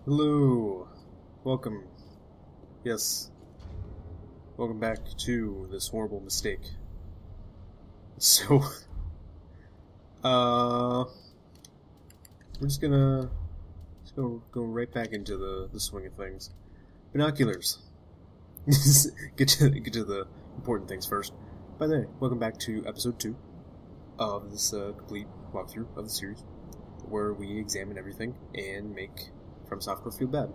Hello, welcome, yes, welcome back to this horrible mistake. So, we're just gonna go right back into the swing of things. Binoculars. get to the important things first. By the way, welcome back to episode 2 of this complete walkthrough of the series, where we examine everything and make From Software feel bad.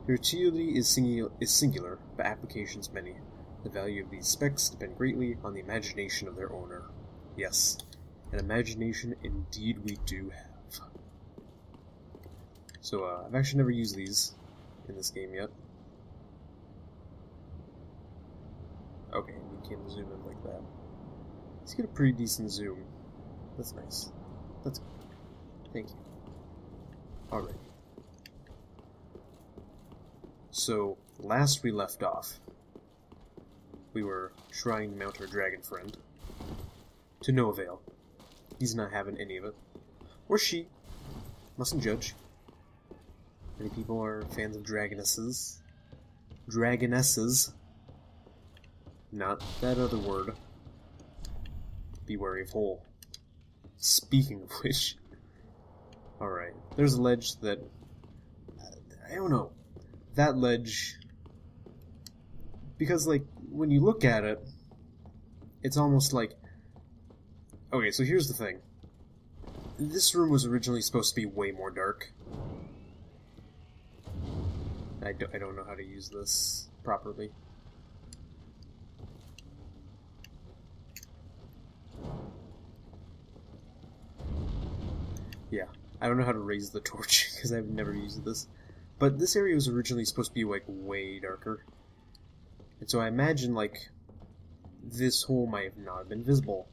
Utility is singular, but applications many. The value of these specs depend greatly on the imagination of their owner. Yes, an imagination indeed we do have. So, I've actually never used these in this game yet. Okay, we can zoom in like that. Let's get a pretty decent zoom. That's nice. That's good. Thank you. Alright. So, last we left off, we were trying to mount our dragon friend. To no avail. He's not having any of it. Or she. Mustn't judge. Many people are fans of dragonesses. Dragonesses. Not that other word. Be wary of hole. Speaking of which... Alright, there's a ledge that... I don't know. That ledge... Because, like, when you look at it, it's almost like... Okay, so here's the thing. This room was originally supposed to be way more dark. I don't know how to use this properly. Yeah, I don't know how to raise the torch, because I've never used this. But this area was originally supposed to be, like, way darker. And so I imagine, like, this hole might have not been visible,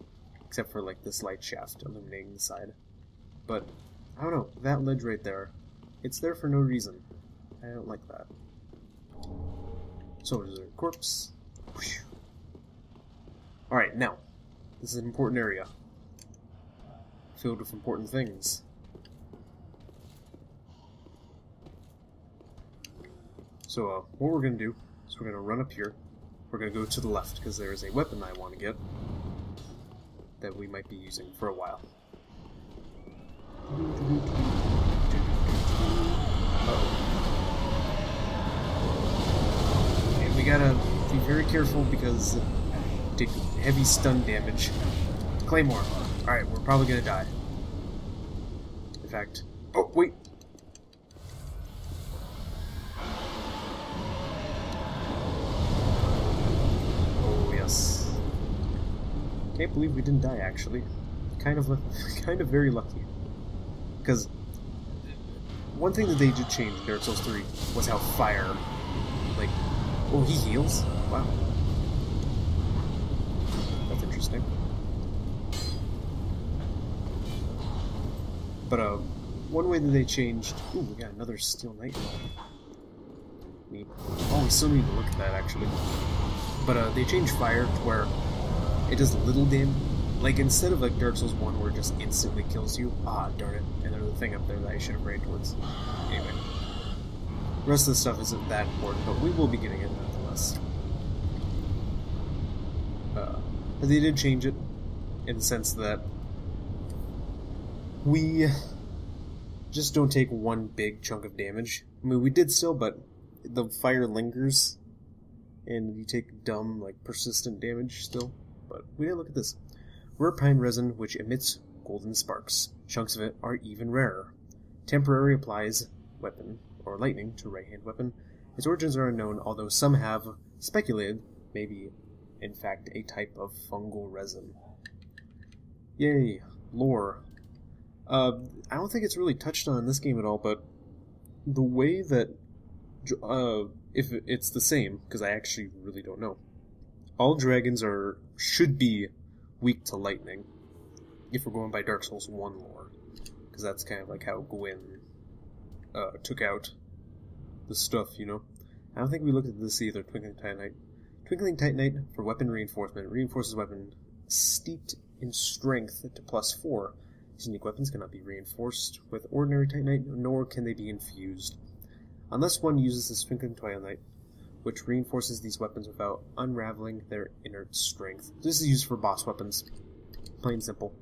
except for, like, this light shaft illuminating the side. But, I don't know, that ledge right there, it's there for no reason. I don't like that. So, there's a corpse. Alright, now, this is an important area. Filled with important things. So, what we're going to do is we're going to run up here. We're going to go to the left, because there is a weapon I want to get that we might be using for a while. Uh-oh. And we gotta be very careful because take heavy stun damage. Claymore. Alright, we're probably gonna die. In fact... Oh, wait! Can't believe we didn't die, actually. Kind of very lucky. Because one thing that they did change in Dark Souls 3 was how fire, like, oh, he heals? Wow. That's interesting. But, one way that they changed... Ooh, we got another Steel Knight. Neat. Oh, we still need to look at that, actually. But, they changed fire to where it does little damage. Like, instead of like Dark Souls 1 where it just instantly kills you. Ah, darn it. And there's a thing up there that I should have ran towards. Anyway. The rest of the stuff isn't that important, but we will be getting it nonetheless. But they did change it in the sense that we just don't take one big chunk of damage. I mean, we did still, but the fire lingers, and you take dumb, like, persistent damage still. But we didn't look at this. Rare pine resin which emits golden sparks. Chunks of it are even rarer. Temporary applies weapon or lightning to right-hand weapon. Its origins are unknown, although some have speculated maybe in fact a type of fungal resin. Yay, lore. I don't think it's really touched on in this game at all, but the way that if it's the same, because I actually really don't know. All dragons should be weak to lightning, if we're going by Dark Souls 1 lore, because that's kind of like how Gwyn took out the stuff, you know? I don't think we looked at this either, Twinkling Titanite. Twinkling Titanite for weapon reinforcement. Reinforces weapon steeped in strength to +4. These unique weapons cannot be reinforced with ordinary titanite, nor can they be infused, unless one uses the sphinx twilight, which reinforces these weapons without unraveling their inert strength. This is used for boss weapons. Plain simple.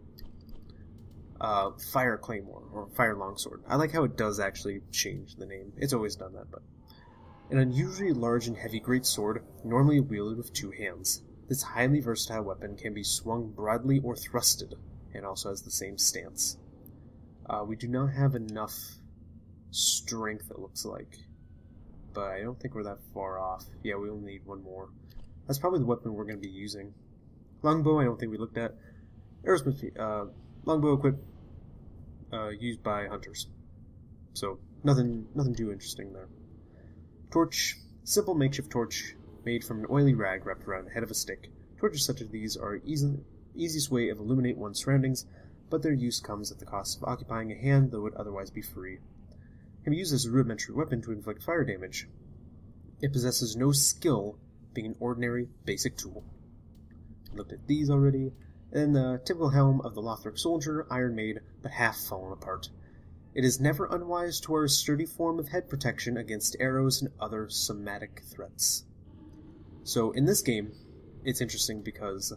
Fire Claymore, or Fire Longsword. I like how it does actually change the name. It's always done that, but... An unusually large and heavy great sword, normally wielded with 2 hands. This highly versatile weapon can be swung broadly or thrusted, and also has the same stance. We do not have enough strength, it looks like. But I don't think we're that far off. Yeah, we only need 1 more. That's probably the weapon we're going to be using. Longbow, I don't think we looked at. Arrowsmith, longbow equipped, used by hunters. So, nothing too interesting there. Torch, simple makeshift torch made from an oily rag wrapped around the head of a stick. Torches such as these are easiest way of illuminate one's surroundings, but their use comes at the cost of occupying a hand that would otherwise be free. It can be used as a rudimentary weapon to inflict fire damage. It possesses no skill, being an ordinary, basic tool. I looked at these already. And the typical helm of the Lothric soldier, iron-made, but half fallen apart. It is never unwise to wear a sturdy form of head protection against arrows and other somatic threats. So in this game, it's interesting because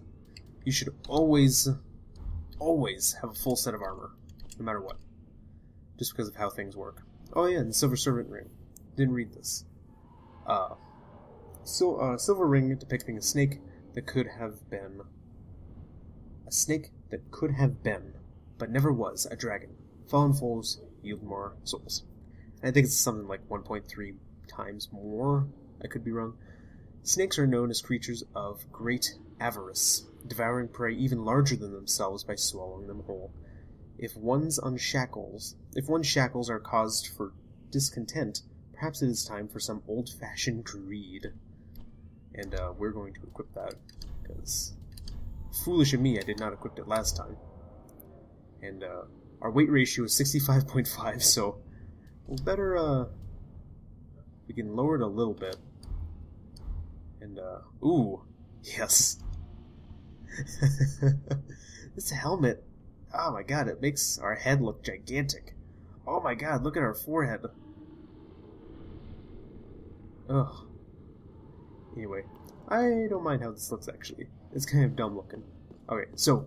you should always have a full set of armor, no matter what. Just because of how things work. Oh yeah, and the Silver Servant Ring. Didn't read this. Silver ring depicting a snake that could have been... A snake that could have been, but never was, a dragon. Fallen foes yield more souls. And I think it's something like 1.3 times more. I could be wrong. Snakes are known as creatures of great avarice, devouring prey even larger than themselves by swallowing them whole. If one's shackles are caused for discontent, perhaps it is time for some old-fashioned greed. And we're going to equip that, because... Foolish of me, I did not equip it last time. And our weight ratio is 65.5, so we'll better, we can lower it a little bit. And, ooh, yes. This helmet, oh my god, it makes our head look gigantic. Oh my god, look at our forehead. Ugh. Anyway, I don't mind how this looks, actually. It's kind of dumb looking. Okay, so,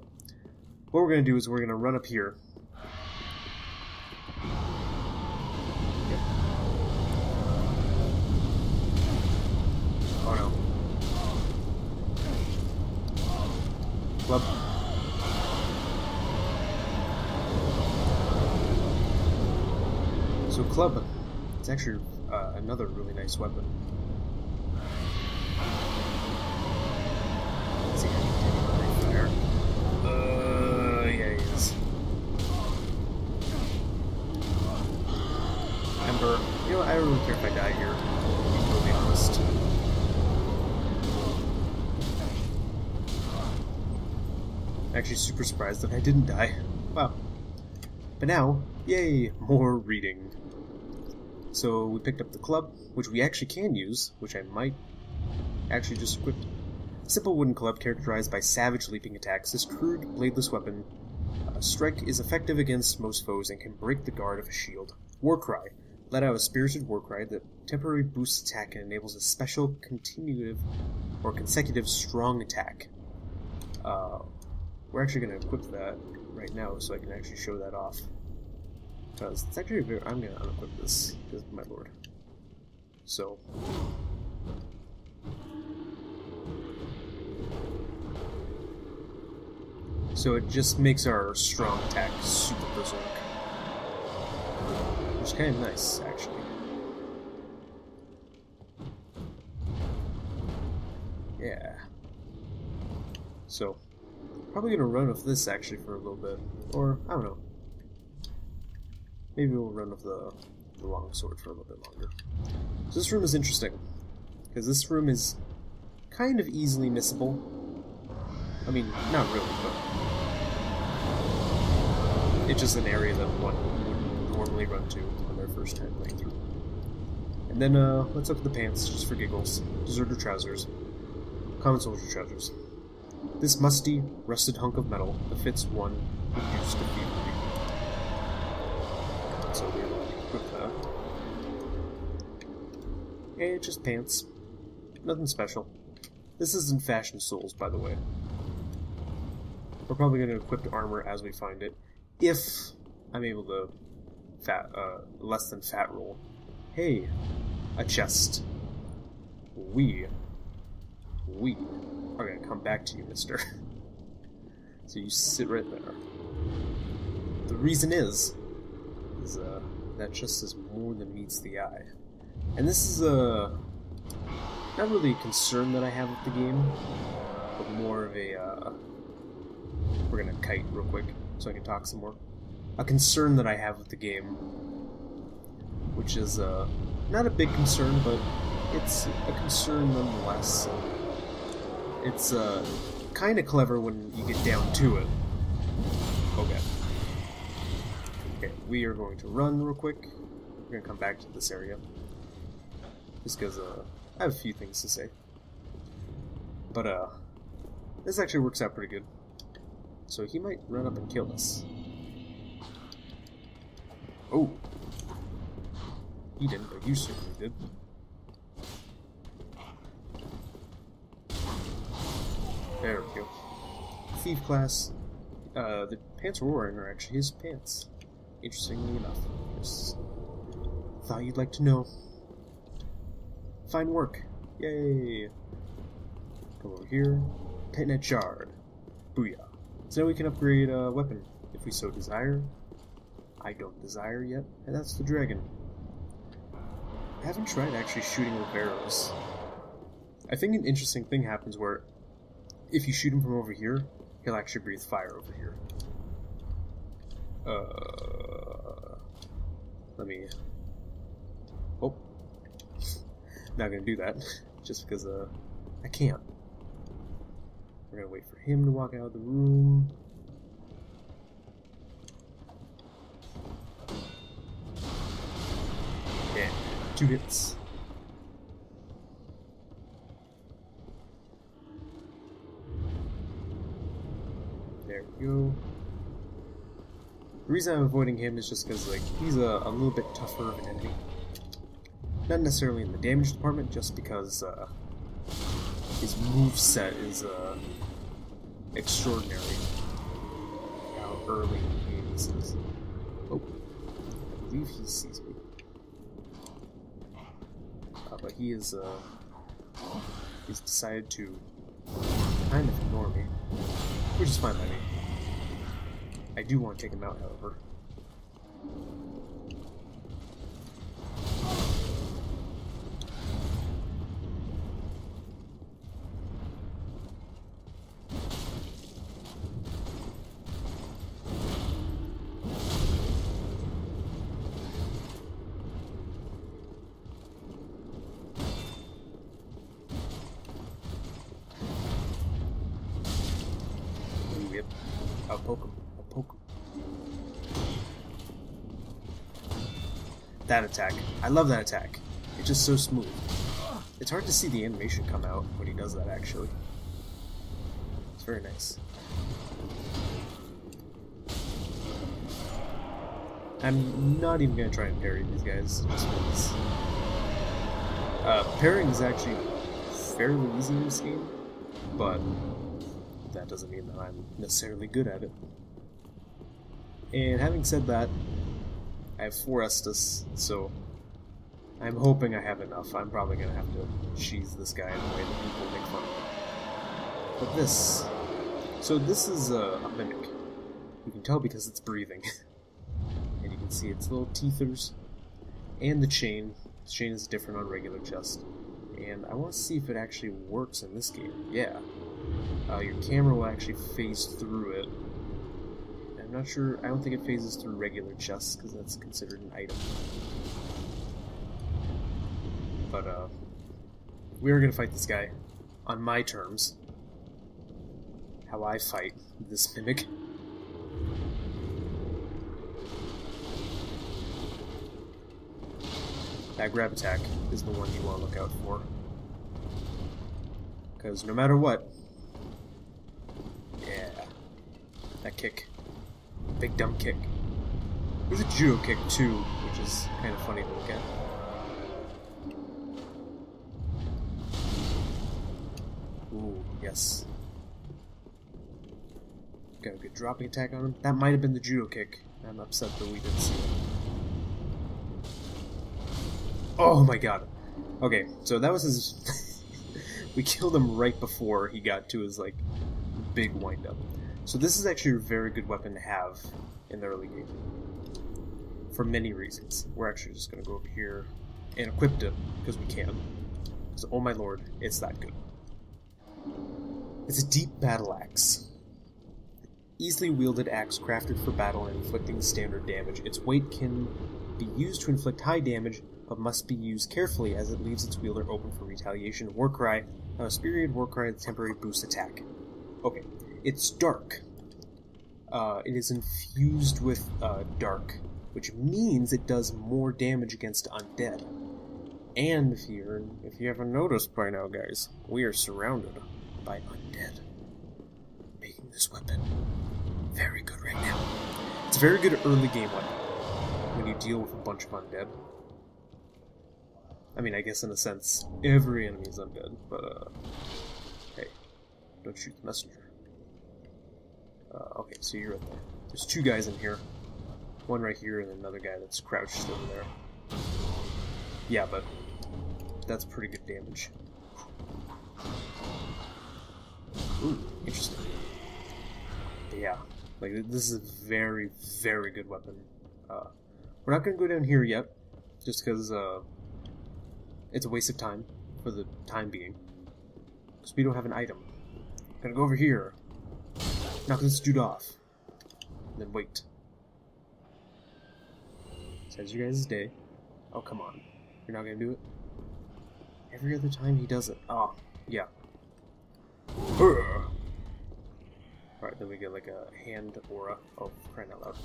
what we're going to do is we're going to run up here. Yep. Oh no. Club. So club, it's actually another really nice weapon. Let's see how you can fire. Yeah, he is. Ember. You know, I don't really care if I die here, to be totally honest. I'm actually super surprised that I didn't die. Wow. But now, yay, more reading. So we picked up the club, which we actually can use, which I might actually just equip. Simple wooden club characterized by savage leaping attacks. This crude, bladeless weapon strike is effective against most foes and can break the guard of a shield. Warcry. Let out a spirited warcry that temporarily boosts attack and enables a special continuative or consecutive strong attack. We're actually going to equip that right now so I can actually show that off. Because it's actually very... I'm going to unequip this, because my lord. So... So it just makes our strong attack super berserk. Which is kind of nice, actually. Yeah. So, probably gonna run with this actually for a little bit. Or, I don't know. Maybe we'll run with the long sword for a little bit longer. So this room is interesting. Because this room is kind of easily missable. I mean, not really, but it's just an area that one wouldn't normally run to on their first time playing through. And then, let's look at the pants, just for giggles. Deserter trousers. Common soldier trousers. This musty, rusted hunk of metal befits one who used to be free. so we're going to equip that. And it's just pants. Nothing special. This isn't Fashion Souls, by the way. We're probably going to equip armor as we find it, if I'm able to less than fat roll. Hey, a chest. We are going to come back to you, mister. So you sit right there. The reason is that chest is more than meets the eye. And this is not really a concern that I have with the game, but more of a, we're gonna kite real quick so I can talk some more. A concern that I have with the game, which is not a big concern, but it's a concern nonetheless. It's kind of clever when you get down to it. Okay. Okay, we are going to run real quick. We're going to come back to this area. Just because I have a few things to say. But this actually works out pretty good. So he might run up and kill us. Oh! He didn't, but you certainly did. There we go. Thief class. The pants we're wearing are actually his pants. Interestingly enough. Just thought you'd like to know. Fine work. Yay! Come over here. Titanite shard. Booyah. So now we can upgrade a weapon, if we so desire. I don't desire yet, and that's the dragon. I haven't tried actually shooting with arrows. I think an interesting thing happens where if you shoot him from over here, he'll actually breathe fire over here. Let me... Oh. Not gonna do that, just because, I can't. We're gonna wait for him to walk out of the room. Yeah, 2 hits. There we go. The reason I'm avoiding him is just because, like, he's a little bit tougher of an enemy. Not necessarily in the damage department, just because his moveset is extraordinary. How early in the game this is. Oh, I believe he sees me. But he is he's decided to kind of ignore me, which is fine by me. I do want to take him out, however. I'll poke him. I'll poke him. That attack. I love that attack. It's just so smooth. It's hard to see the animation come out when he does that, actually. It's very nice. I'm not even going to try and parry these guys, just because. Parrying is actually fairly easy in this game, but that doesn't mean that I'm necessarily good at it. And having said that, I have 4 Estus, so I'm hoping I have enough. I'm probably going to have to cheese this guy in a way that people make fun of me. But this... So this is a mimic. You can tell because it's breathing. And you can see its little teethers. And the chain. The chain is different on regular chest. And I want to see if it actually works in this game. Yeah. Your camera will actually phase through it. I'm not sure, I don't think it phases through regular chests, because that's considered an item. But, we are going to fight this guy on my terms. How I fight this mimic. That grab attack is the one you want to look out for. Because no matter what, yeah, that kick, big dumb kick. There's a judo kick too, which is kind of funny to look at. Ooh, yes. Got a good dropping attack on him. That might have been the judo kick. I'm upset that we didn't see it. Oh my god. Okay, so that was his... we killed him right before he got to his, like, big wind-up. So this is actually a very good weapon to have in the early game. For many reasons. We're actually just going to go over here and equip it, because we can. So, oh my lord, it's that good. It's a deep battle axe. Easily wielded axe crafted for battle and inflicting standard damage. Its weight can be used to inflict high damage, but must be used carefully as it leaves its wielder open for retaliation. Warcry. A Spirited Warcry with temporary boost attack. Okay. It's dark. It is infused with dark, which means it does more damage against undead. And if you haven't noticed by now, guys, we are surrounded by undead, making this weapon very good right now. It's a very good early game weapon when you deal with a bunch of undead. I mean, I guess in a sense, every enemy is undead, but hey, don't shoot the messenger. Okay, so you're right there. There's two guys in here. One right here and another guy that's crouched over there. Yeah, but that's pretty good damage. Ooh, interesting. But yeah, like this is a very, very good weapon. We're not going to go down here yet, just because it's a waste of time for the time being. Because we don't have an item. Gotta go over here. Knock this dude off. And then wait. Says you guys' day. Oh, come on. You're not gonna do it? Every other time he does it. Oh, yeah. Alright, then we get like a hand aura. Oh, crying out loud.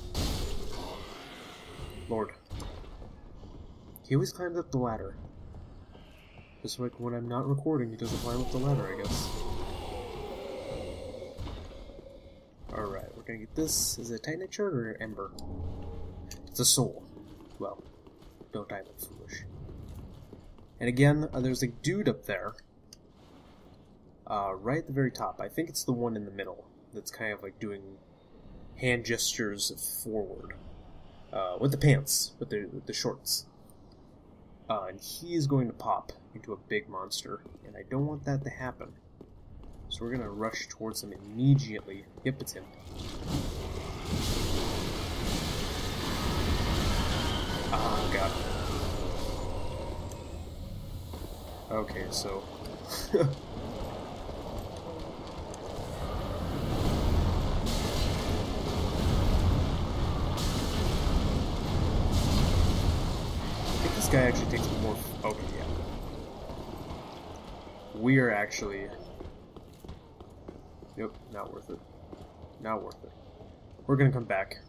Lord. He always climbs up the ladder. Just like when I'm not recording, he doesn't climb up the ladder, I guess. Alright, we're gonna get this. Is it a Titanite shard or Ember? It's a soul. Well, don't die like foolish. And again, there's a dude up there. Right at the very top. I think it's the one in the middle that's kind of like doing hand gestures forward. With the pants, with the shorts. And he is going to pop into a big monster, and I don't want that to happen. So we're gonna rush towards him immediately. Yep, it's him. Oh, God. Okay, so... I think this guy actually takes more... Okay, yeah. We are actually... Nope, not worth it. Not worth it. We're gonna come back.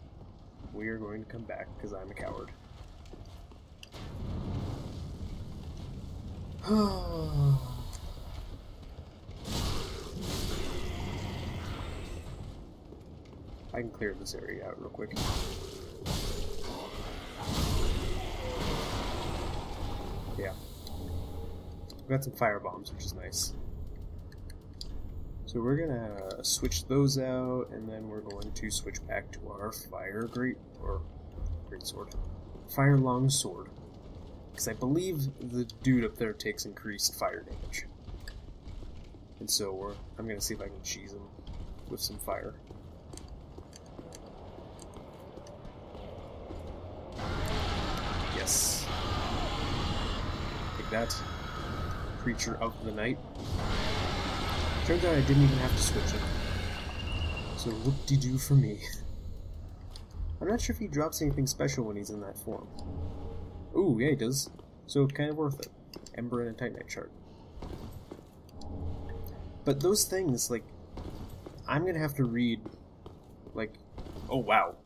We are going to come back, because I'm a coward. I can clear this area out real quick. Yeah. We've got some fire bombs, which is nice. So we're gonna switch those out, and then we're going to switch back to our fire greatsword. Fire long sword. Because I believe the dude up there takes increased fire damage. And so I'm gonna see if I can cheese him with some fire. Yes. Take that. Creature of the night. Turns out I didn't even have to switch it. So whoop-de-doo for me. I'm not sure if he drops anything special when he's in that form. Ooh, yeah he does. So kind of worth it. Ember and a Titanite shard. But those things, like, I'm gonna have to read, like, oh wow.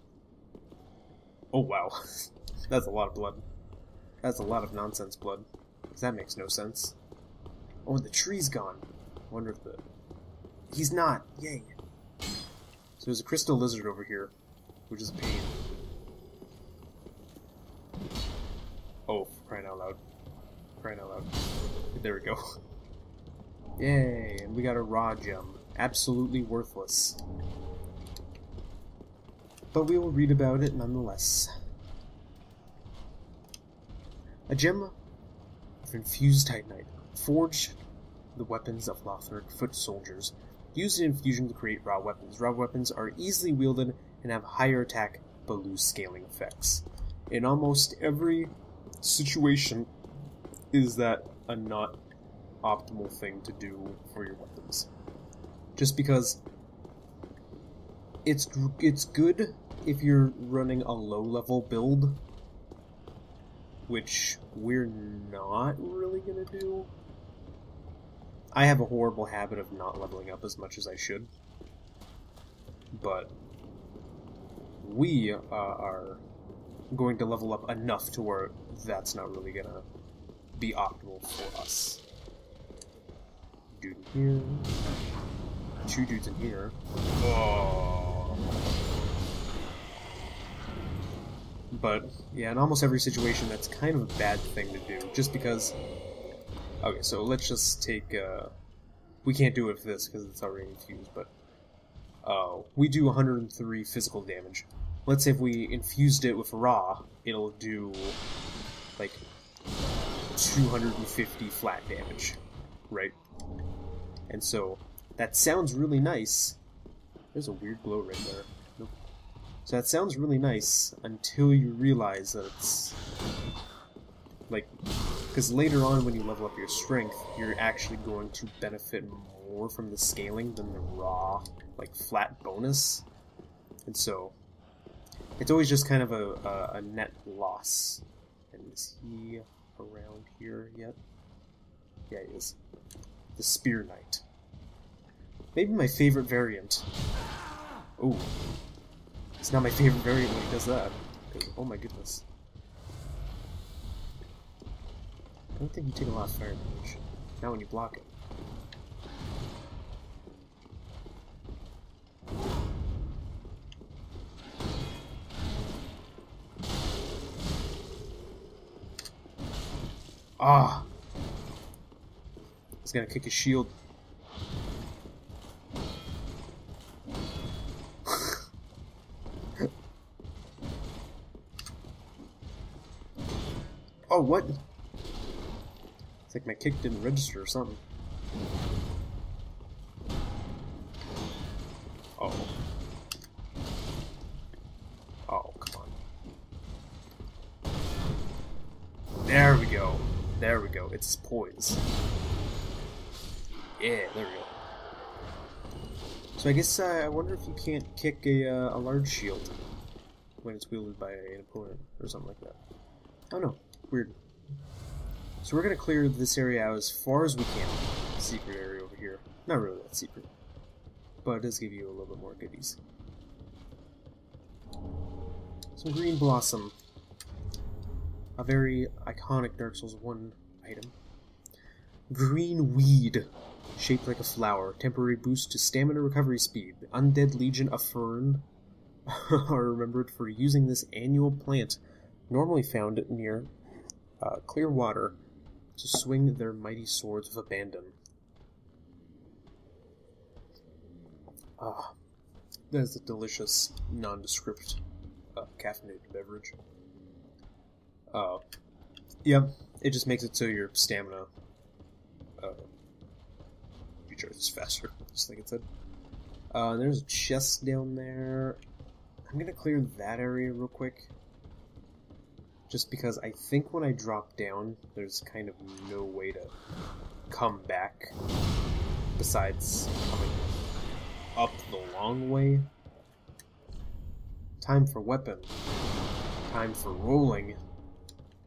Oh wow. That's a lot of blood. That's a lot of nonsense blood. Because that makes no sense. Oh, and the tree's gone. I wonder if the... He's not! Yay! So there's a crystal lizard over here, which is a pain. Oh, crying out loud. Crying out loud. There we go. Yay, and we got a raw gem. Absolutely worthless. But we will read about it nonetheless. A gem of infused titanite. Forged the weapons of Lothric foot soldiers. Used in infusion to create raw weapons. Raw weapons are easily wielded and have higher attack but lose scaling effects. In almost every situation, is that a not optimal thing to do for your weapons? Just because it's good if you're running a low-level build, which we're not really gonna do. I have a horrible habit of not leveling up as much as I should, but we are going to level up enough to where that's not really gonna be optimal for us. Dude in here. 2 dudes in here. Oh. But, yeah, in almost every situation, that's kind of a bad thing to do, just because... Okay, so let's just take, we can't do it for this, because it's already infused, but... we do 103 physical damage. Let's say if we infused it with raw, it'll do, like, 250 flat damage, right? And so, that sounds really nice. There's a weird glow right there. Nope. So that sounds really nice until you realize that it's... like, because later on when you level up your strength, you're actually going to benefit more from the scaling than the raw, like, flat bonus. And so, it's always just kind of a net loss. And is he around here yet? Yeah, he is. The Spear Knight. Maybe my favorite variant. Oh. It's not my favorite variant when he does that. Oh my goodness. I don't think you take a lot of fire damage. Not when you block it. Ah! He's gonna kick his shield. Oh, what? It's like my kick didn't register or something. Oh. Oh, come on. There we go. There we go. It's poise. Yeah, there we go. So I guess I wonder if you can't kick a large shield when it's wielded by an opponent or something like that. I don't know. Weird. So we're going to clear this area out as far as we can. Secret area over here. Not really that secret. But it does give you a little bit more goodies. Some green blossom. A very iconic Dark Souls 1 item. Green weed. Shaped like a flower. Temporary boost to stamina recovery speed. The Undead Legion of Fern are remembered for using this annual plant, normally found near clear water, to swing their mighty swords with abandon. Ah, that is a delicious, nondescript caffeinated beverage. Yeah, it just makes it so your stamina recharges faster, just like it said. There's a chest down there. I'm gonna clear that area real quick. Just because I think when I drop down, there's kind of no way to come back besides coming up the long way. Time for weapon. Time for rolling.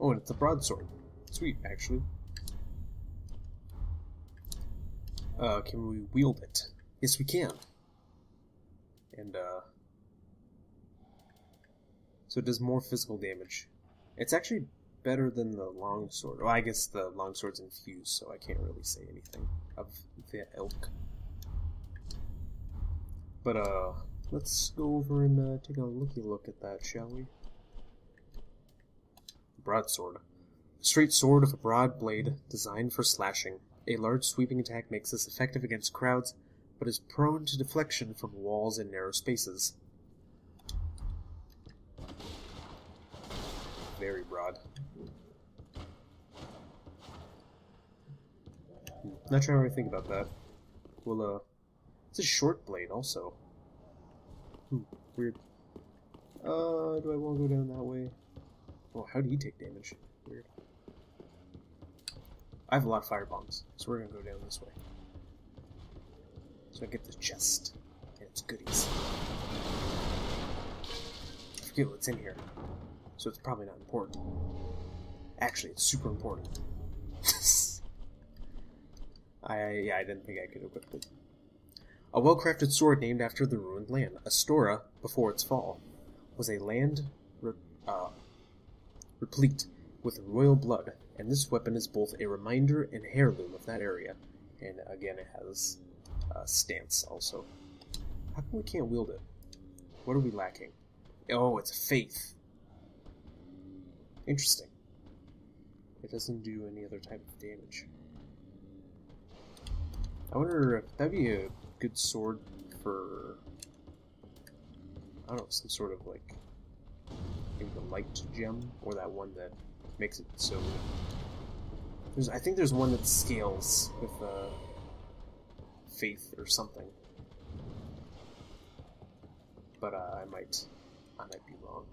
Oh, and it's a broadsword. Sweet, actually. Can we wield it? Yes, we can. And, so it does more physical damage. It's actually better than the longsword. Well, I guess the longsword's infused, so I can't really say anything of the ilk. But, let's go over and take a look at that, shall we? Broadsword. Straight sword with a broad blade designed for slashing. A large sweeping attack makes this effective against crowds, but is prone to deflection from walls and narrow spaces. Very broad. Not sure how I think about that. Well, it's a short blade also. Weird. Do I want to go down that way? Oh, how do you take damage? Weird. I have a lot of fire bombs, so we're gonna go down this way. So I get the chest and its goodies. I forget what's in here, so it's probably not important. Actually, it's super important. I didn't think I could equip it. A well-crafted sword named after the ruined land. Astora, before its fall, was a land replete with royal blood, and this weapon is both a reminder and heirloom of that area. And again, it has stance also. How come we can't wield it? What are we lacking? Oh, it's faith. Interesting. It doesn't do any other type of damage. I wonder if that'd be a good sword for, I don't know, some sort of like, maybe the light gem, or that one that makes it so. I think there's one that scales with faith or something, but I might be wrong.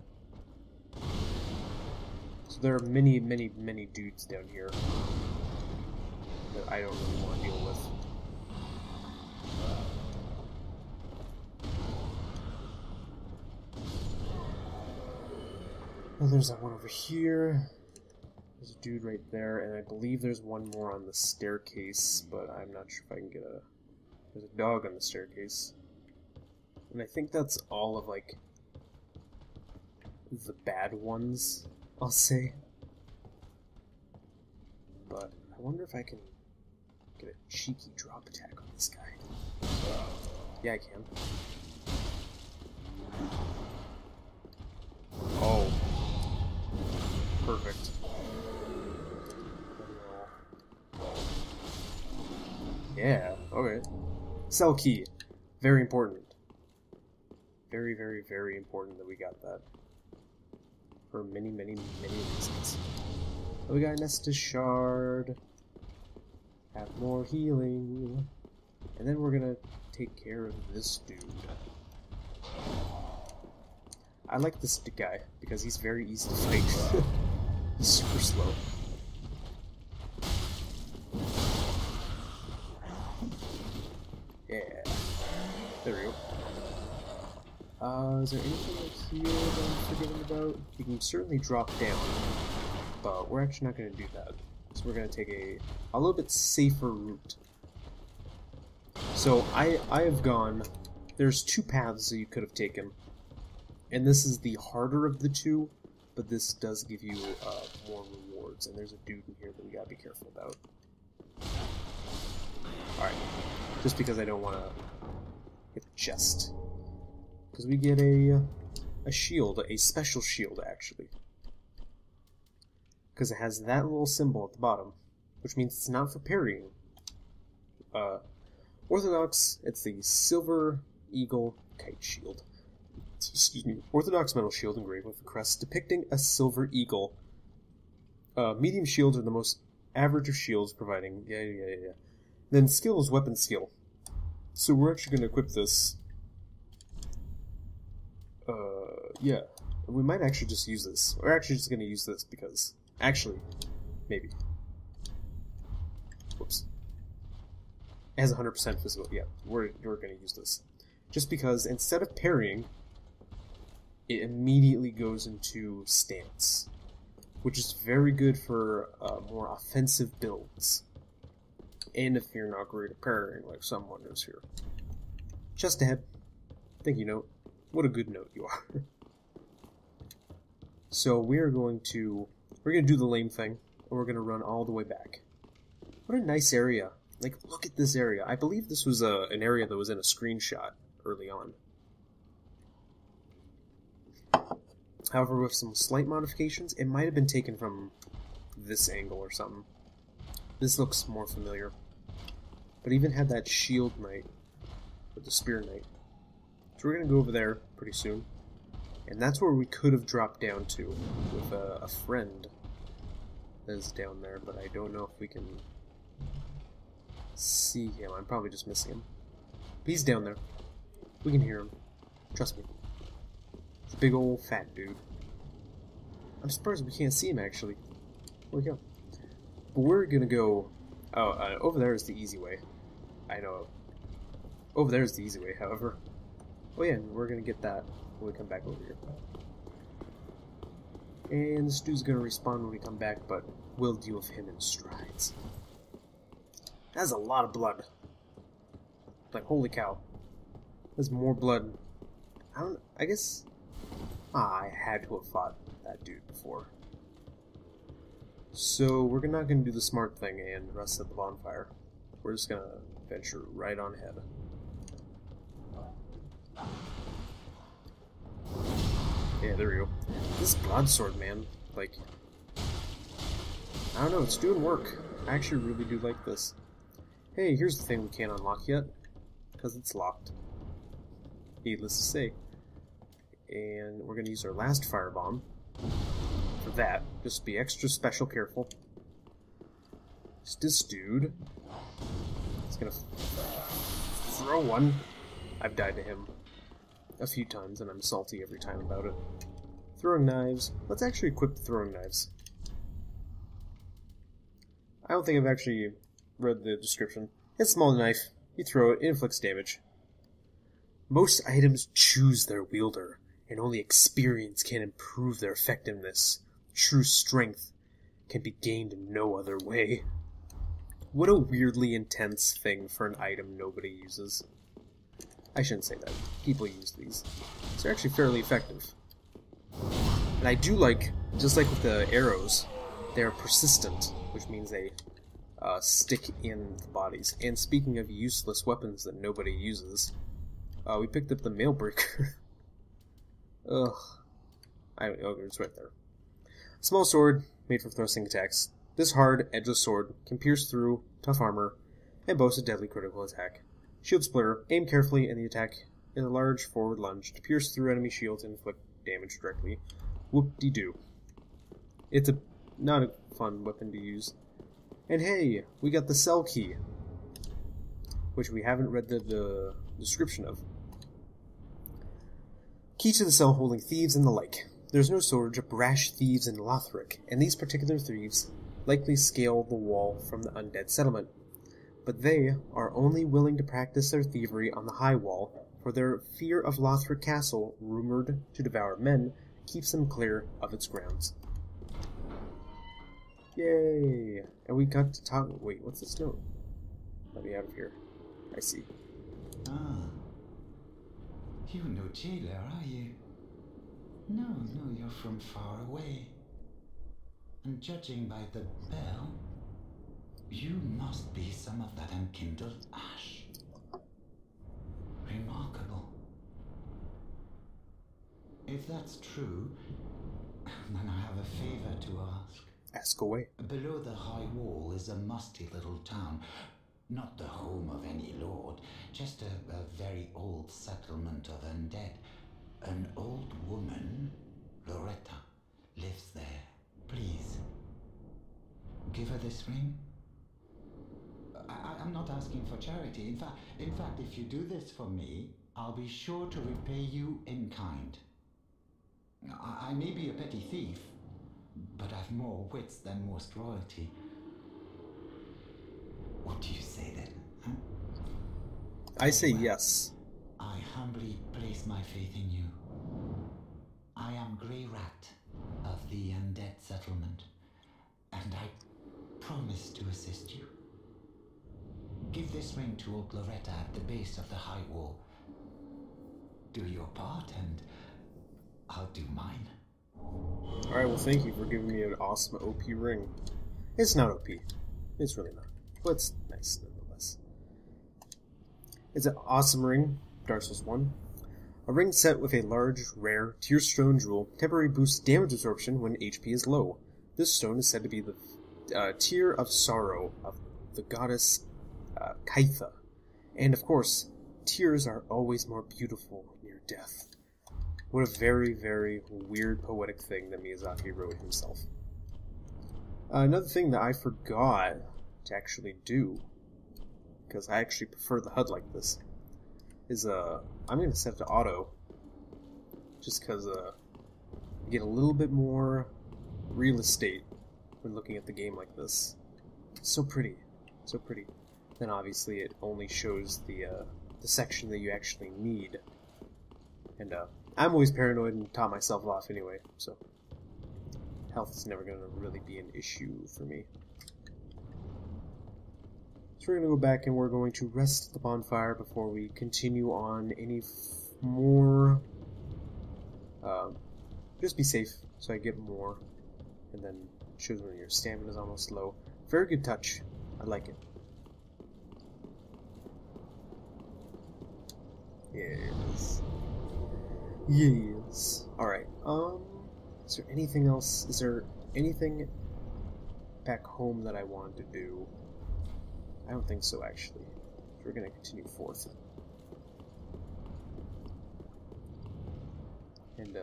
So there are many dudes down here that I don't really want to deal with. Oh, there's that one over here. There's a dude right there, and I believe there's one more on the staircase, but I'm not sure if I can get a... There's a dog on the staircase. And I think that's all of, like, the bad ones, I'll say. But I wonder if I can get a cheeky drop attack on this guy. Yeah, I can. Oh. Perfect. Yeah, okay. Cell key. Very important. Very, very, very important that we got that. For many, many, many reasons. Oh, we got an Estus shard. Have more healing. And then we're gonna take care of this dude. I like this guy because he's very easy to fight. He's super slow. Yeah. There we go. Is there anything else here that I'm forgetting about? You can certainly drop down, but we're actually not going to do that. So we're going to take a little bit safer route. So I have gone... There's two paths that you could have taken. And this is the harder of the two, but this does give you more rewards. And there's a dude in here that we gotta be careful about. Alright. Just because I don't want to hit the chest. Because we get a shield, a special shield, actually. Because it has that little symbol at the bottom, which means it's not for parrying. Orthodox, it's the Silver Eagle Kite Shield. Excuse me. Orthodox metal shield engraved with a crest depicting a silver eagle. Medium shields are the most average of shields, providing... Yeah. Then skill is weapon skill. So we're actually going to equip this. Yeah. We might actually just use this. We're actually just going to use this because... Actually, maybe. Whoops. It has 100% physical. Yeah, we're going to use this. Just because instead of parrying, it immediately goes into stance, which is very good for more offensive builds. And if you're not great at parrying, like someone is here. Just ahead. Thank you, note. What a good note you are. So we're going to do the lame thing, and we're going to run all the way back. What a nice area. Like, look at this area. I believe this was an area that was in a screenshot early on. However, with some slight modifications, it might have been taken from this angle or something. This looks more familiar. But even had that shield knight, with the spear knight. So we're going to go over there pretty soon. And that's where we could have dropped down to with a friend that is down there, but I don't know if we can see him. I'm probably just missing him. But he's down there. We can hear him. Trust me. It's a big old fat dude. I'm surprised we can't see him, actually. Where'd he go? But we're gonna go... Oh, over there is the easy way. I know. Over there is the easy way, however. Oh yeah, we're gonna get that when we come back over here. And this dude's gonna respawn when we come back, but we'll deal with him in strides. That's a lot of blood. Like, holy cow. There's more blood. I guess... I had to have fought that dude before. So, we're not gonna do the smart thing and rest at the bonfire. We're just gonna venture right on ahead. Yeah, there we go. This broadsword, man, like... I don't know, it's doing work. I actually really do like this. Hey, here's the thing we can't unlock yet. Because it's locked. Needless to say. And we're going to use our last firebomb for that. Just be extra special careful. It's this dude. He's going to throw one. I've died to him a few times, and I'm salty every time about it. Throwing knives. Let's actually equip the throwing knives. I don't think I've actually read the description. It's a small knife. You throw it, it inflicts damage. Most items choose their wielder, and only experience can improve their effectiveness. True strength can be gained in no other way. What a weirdly intense thing for an item nobody uses. I shouldn't say that. People use these. So they're actually fairly effective. And I do like, just like with the arrows, they're persistent, which means they stick in the bodies. And speaking of useless weapons that nobody uses, we picked up the mail breaker. Ugh. Oh, it's right there. Small sword, made for thrusting attacks. This hard, edgeless sword can pierce through tough armor and boasts a deadly critical attack. Shield splitter, aim carefully in the attack in a large forward lunge to pierce through enemy shields and inflict damage directly. Whoop-de-doo. It's not a fun weapon to use. And hey, we got the cell key, which we haven't read the description of. Key to the cell holding thieves and the like. There's no shortage of brash thieves in Lothric, and these particular thieves likely scale the wall from the undead settlement. But they are only willing to practice their thievery on the high wall, for their fear of Lothric Castle, rumored to devour men, keeps them clear of its grounds. Yay! And we got to talk... Wait, what's this note? Let me out of here. I see. Ah. You're no jailer, are you? No, you're from far away. And judging by the bell, you must be some of that unkindled ash. Remarkable. If that's true, then I have a favor to ask. Ask away. Below the high wall is a musty little town. Not the home of any lord, just a very old settlement of undead. An old woman, Loretta, lives there. Please, give her this ring. I'm not asking for charity. In fact, if you do this for me, I'll be sure to repay you in kind. I may be a petty thief, but I've more wits than most royalty. What do you say then? Huh? I say yes. I humbly place my faith in you. I am Grey Rat of the undead settlement, and I promise to assist you. Give this ring to old Loretta at the base of the high wall. Do your part, and I'll do mine. Alright, well thank you for giving me an awesome OP ring. It's not OP. It's really not. But it's nice nonetheless. It's an awesome ring, Dark Souls 1. A ring set with a large, rare, tear-stone jewel temporarily boosts damage absorption when HP is low. This stone is said to be the tear of sorrow of the goddess Kaitha. And of course, tears are always more beautiful near death. What a very, very weird poetic thing that Miyazaki wrote himself. Another thing that I forgot to actually do, because I actually prefer the HUD like this, is I'm going to set it to auto, just because you get a little bit more real estate when looking at the game like this. So pretty. So pretty. Then obviously it only shows the section that you actually need. And I'm always paranoid and top myself off anyway, so health is never going to really be an issue for me. So we're going to go back and we're going to rest at the bonfire before we continue on any more. Just be safe so I get more. And then it shows when your stamina is almost low. Very good touch. I like it. Yes. Yes. Alright, is there anything else? Is there anything back home that I want to do? I don't think so, actually. We're gonna continue forth. And,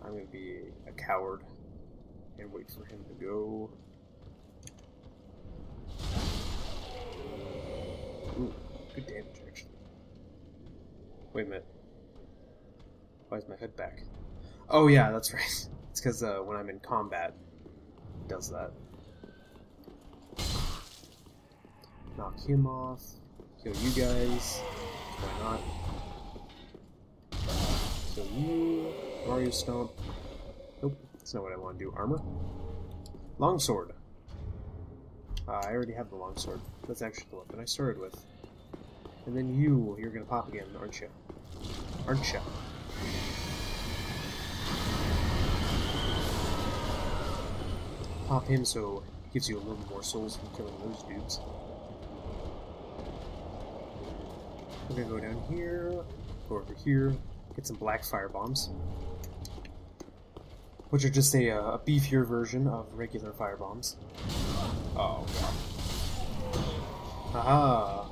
I'm gonna be a coward and wait for him to go. Ooh, good damage, actually. Wait a minute. Why is my head back? Oh yeah, that's right. It's because when I'm in combat, it does that. Knock him off. Kill you guys. Why not? Kill you. Mario Stomp. Nope, that's not what I want to do. Armor. Longsword. I already have the longsword. That's actually the weapon I started with. And then you're gonna pop again, aren't you? Aren't you? Pop him so it gives you a little more souls from killing those dudes. We're gonna go down here, go over here, get some black fire bombs, which are just a beefier version of regular fire bombs. Oh god. Haha!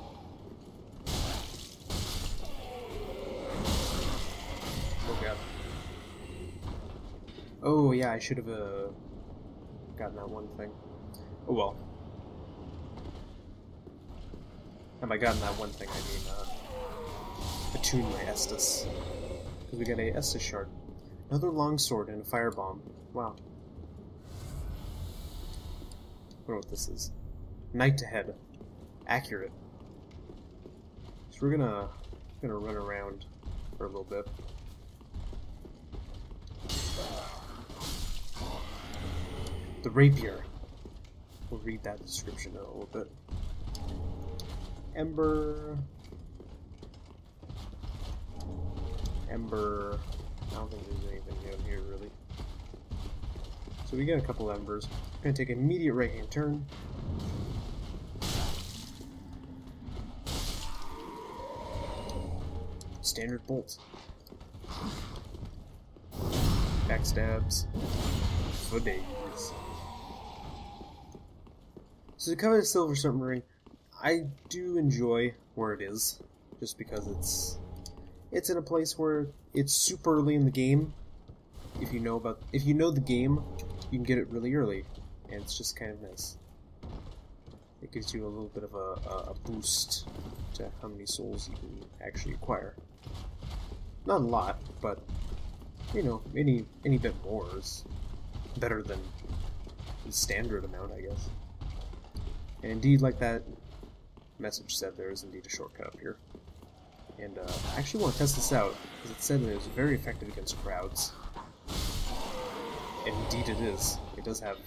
Oh god. Oh yeah, I should have gotten that one thing. Oh well. And by gotten that one thing, I mean attune my Estus. Because we got a Estus shard. Another longsword and a firebomb. Wow. I wonder what this is. Night ahead. Accurate. So we're gonna run around for a little bit. The rapier. We'll read that description in a little bit. Ember. Ember. I don't think there's anything down here really. So we got a couple embers. We're gonna take an immediate right hand turn. Standard bolt. Backstabs. For days. So the Covenant Silver Submarine, I do enjoy where it is, just because it's in a place where it's super early in the game. If you know the game, you can get it really early, and it's just kind of nice. It gives you a little bit of a boost to how many souls you can actually acquire. Not a lot, but you know, any bit more is better than the standard amount, I guess. And indeed, like that message said, there is indeed a shortcut up here. And I actually want to test this out, because it said that it was very effective against crowds. And indeed it is. It does have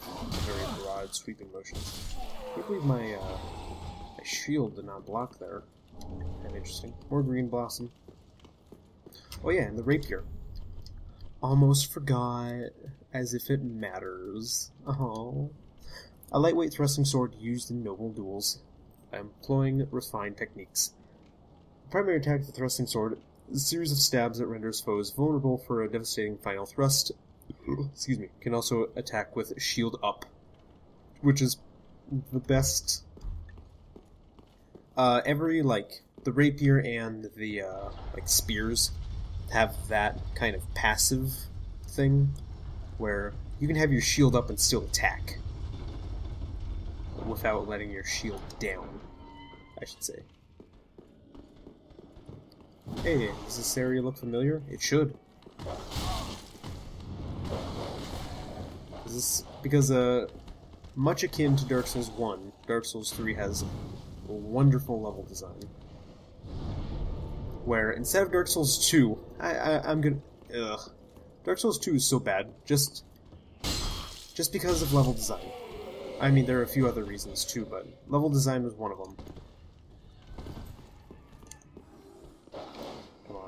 very broad, sweeping motions. I can't believe my shield did not block there. Kind of interesting. More green blossom. Oh yeah, and the rapier. Almost forgot, as if it matters. Oh. A lightweight thrusting sword used in noble duels, employing refined techniques. The primary attack of the thrusting sword is a series of stabs that renders foes vulnerable for a devastating final thrust. excuse me, can also attack with shield up, which is the best. Every, like, the rapier and the, like, spears have that kind of passive thing, where you can have your shield up and still attack, without letting your shield down, I should say. Hey, does this area look familiar? It should. Is this because much akin to Dark Souls 1, Dark Souls 3 has a wonderful level design. Where instead of Dark Souls 2, I'm gonna Dark Souls 2 is so bad just because of level design. I mean, there are a few other reasons too, but level design was one of them. Come on.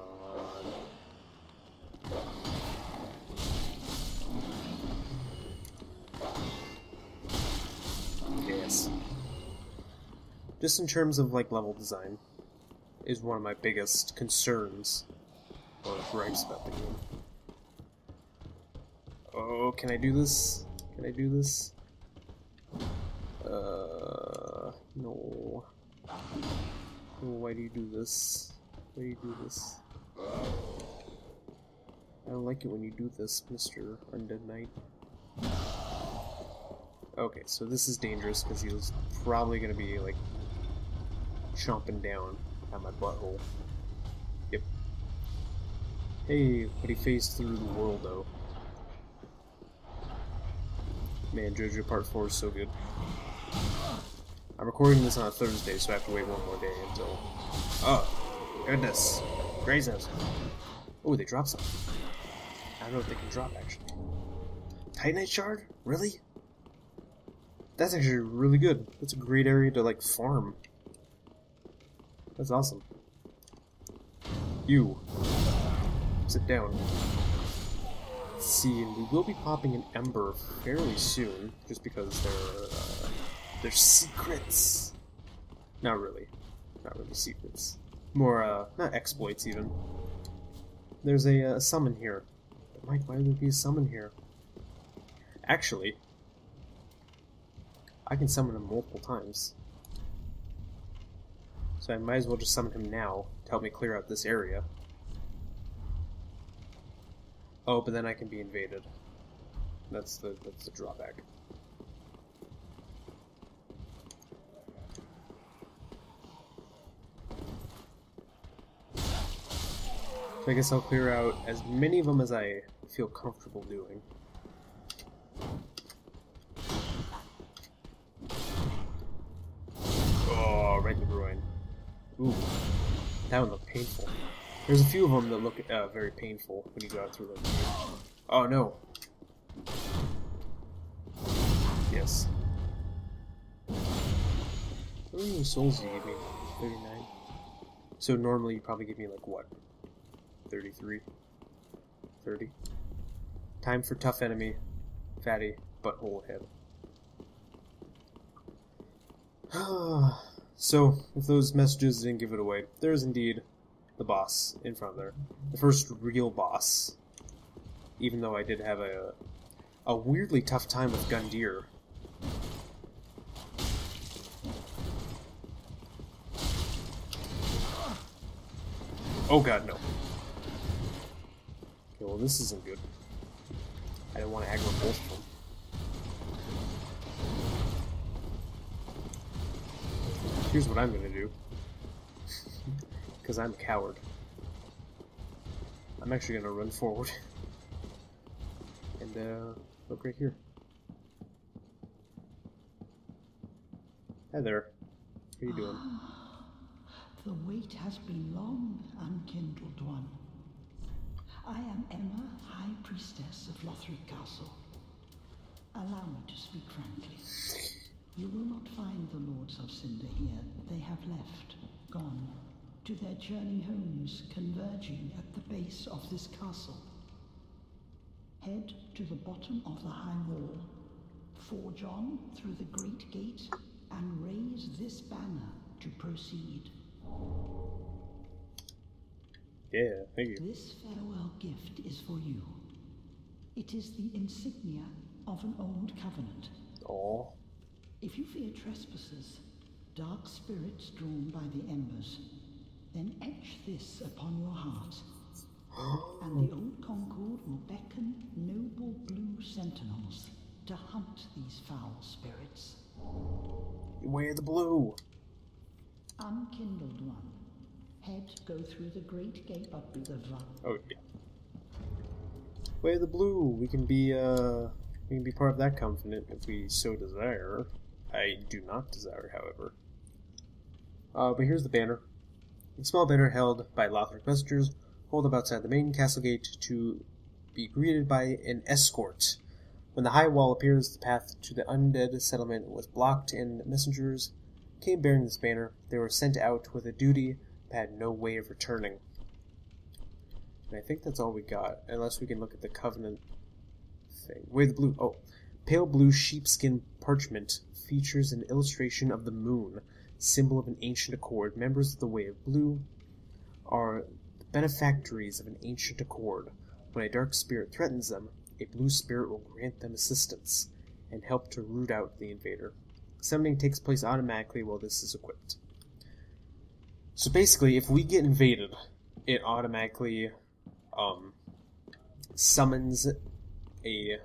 Yes. Just in terms of, like, level design, is one of my biggest concerns, or gripes about the game. Oh, can I do this? Can I do this? No. Oh, why do you do this? Why do you do this? I don't like it when you do this, Mr. Undead Knight. Okay, so this is dangerous because he was probably going to be, like, chomping down at my butthole. Yep. Hey, but he phased through the world, though. Man, JoJo Part 4 is so good. I'm recording this on a Thursday, so I have to wait one more day until... Oh, goodness. Grazes. Oh, they dropped something. I don't know if they can drop, actually. Titanite Shard? Really? That's actually really good. That's a great area to, like, farm. That's awesome. You. Sit down. Let's see, and we will be popping an Ember fairly soon, just because they're secrets. Not really. Not really secrets. More, not exploits, even. There's a summon here. Mike, why would there be a summon here? Actually, I can summon him multiple times. So I might as well just summon him now to help me clear out this area. Oh, but then I can be invaded. That's the drawback. So I guess I'll clear out as many of them as I feel comfortable doing. Oh, right in the groin. Ooh, that one looked painful. There's a few of them that look very painful when you go out through them. Oh no. Yes. How many souls do you give me? 39. So normally you probably give me like what? 33? 30? Time for tough enemy. Fatty butthole head. So, if those messages didn't give it away, there's indeed the boss in front there. The first real boss. Even though I did have a weirdly tough time with Gundyr. Oh god, no. Okay, well this isn't good. I didn't want to aggro both of them. Here's what I'm gonna do. Because I'm a coward. I'm actually gonna run forward. And, look right here. Hi there. How you doing? The wait has been long, unkindled one. I am Emma, High Priestess of Lothric Castle. Allow me to speak frankly. You will not find the Lords of Cinder here. They have left, gone, to their journey homes converging at the base of this castle. Head to the bottom of the high wall, forge on through the great gate, and raise this banner to proceed. Yeah, thank you. This farewell gift is for you. It is the insignia of an old covenant. Oh. If you fear trespassers, dark spirits drawn by the embers, then etch this upon your heart, and the old Concord will beckon noble blue sentinels to hunt these foul spirits. Where the blue? Unkindled one, head go through the great gate up the run. Oh yeah. Where the blue? We can be part of that covenant if we so desire. I do not desire, however. But here's the banner. A small banner held by Lothric messengers hold up outside the main castle gate to be greeted by an escort. When the high wall appears, the path to the undead settlement was blocked, and messengers came bearing this banner. They were sent out with a duty but had no way of returning. And I think that's all we got, unless we can look at the covenant thing. Where the blue? Oh. Pale blue sheepskin parchment features an illustration of the moon, symbol of an ancient accord. Members of the Way of Blue are the benefactories of an ancient accord. When a dark spirit threatens them, a blue spirit will grant them assistance and help to root out the invader. Summoning takes place automatically while this is equipped. So basically, if we get invaded, it automatically summons a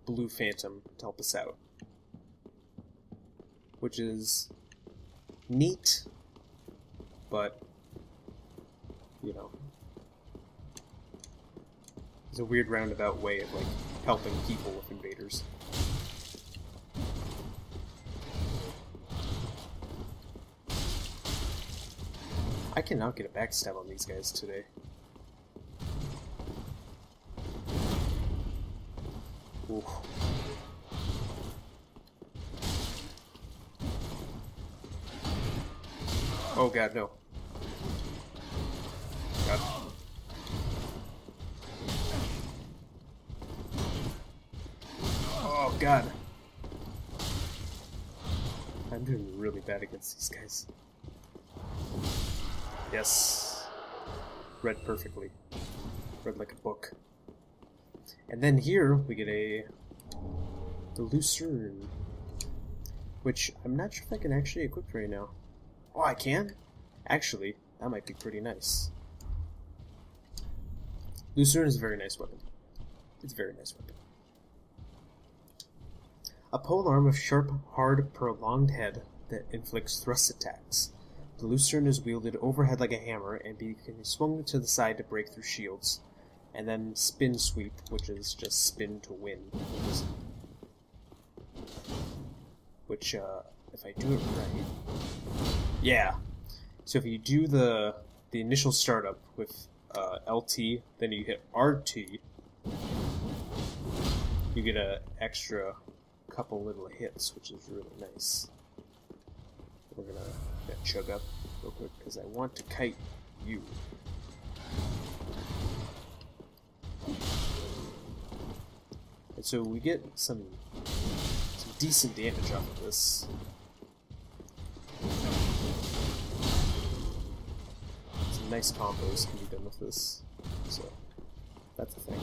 blue phantom to help us out, which is neat, but you know, it's a weird roundabout way of like helping people with invaders. I cannot get a backstab on these guys today. Ooh. Oh god, no. God. Oh god. I'm doing really bad against these guys. Yes. Read perfectly. Read like a book. And then here we get the Lucerne, which I'm not sure if I can actually equip right now. Oh, I can? Actually, that might be pretty nice. Lucerne is a very nice weapon. It's a very nice weapon. A polearm of sharp, hard, prolonged head that inflicts thrust attacks. The Lucerne is wielded overhead like a hammer and can be swung to the side to break through shields. And then spin sweep, which is just spin to win. Which, if I do it right... Yeah! So if you do the initial startup with LT, then you hit RT, you get an extra couple little hits, which is really nice. We're gonna chug up real quick, because I want to kite you. And so we get some decent damage off of this. Some nice combos can be done with this. So that's the thing.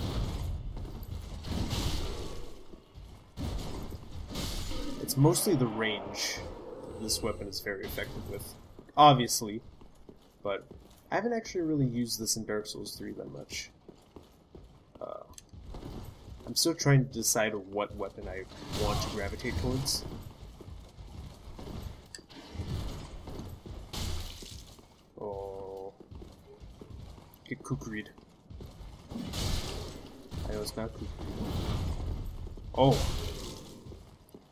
It's mostly the range this weapon is very effective with, obviously, but I haven't actually really used this in Dark Souls 3 that much. I'm still trying to decide what weapon I want to gravitate towards. Oh. Get kukried. I know it's not kukried. Oh.